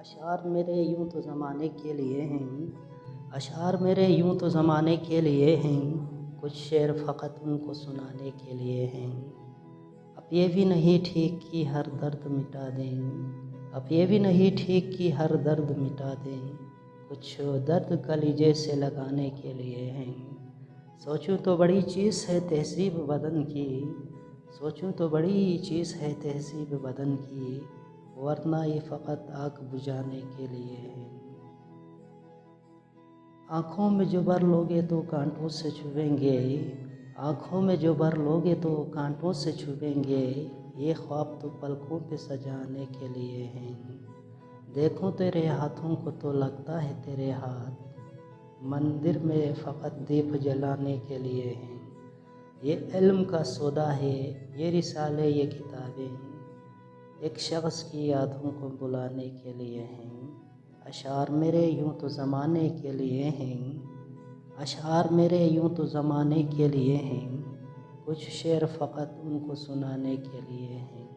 अशार मेरे यूं तो ज़माने के लिए हैं, अशार मेरे यूं तो ज़माने के लिए हैं, कुछ शेर फ़कत उनको सुनाने के लिए हैं। अब ये भी नहीं ठीक कि हर दर्द मिटा दें, अब ये भी नहीं ठीक कि हर दर्द मिटा दें, कुछ दर्द कलीजे से लगाने के लिए हैं। सोचूं तो बड़ी चीज़ है तहज़ीब बदन की, सोचूं तो बड़ी चीज़ है तहज़ीब बदन की, वरना ये फ़कत आग बुझाने के लिए है। आँखों में जो भर लोगे तो कांटों से छुएंगे, आँखों में जो भर लोगे तो कांटों से छुएंगे, ये ख्वाब तो पलकों पे सजाने के लिए हैं। देखूं तेरे हाथों को तो लगता है तेरे हाथ मंदिर में फ़कत दीप जलाने के लिए हैं। ये इल्म का सौदा है, ये रिसाले ये किताबें एक शख्स की यादों को बुलाने के लिए हैं। अशार मेरे यूं तो ज़माने के लिए हैं, अशार मेरे यूं तो ज़माने के लिए हैं, कुछ शेर फ़कत उनको सुनाने के लिए हैं।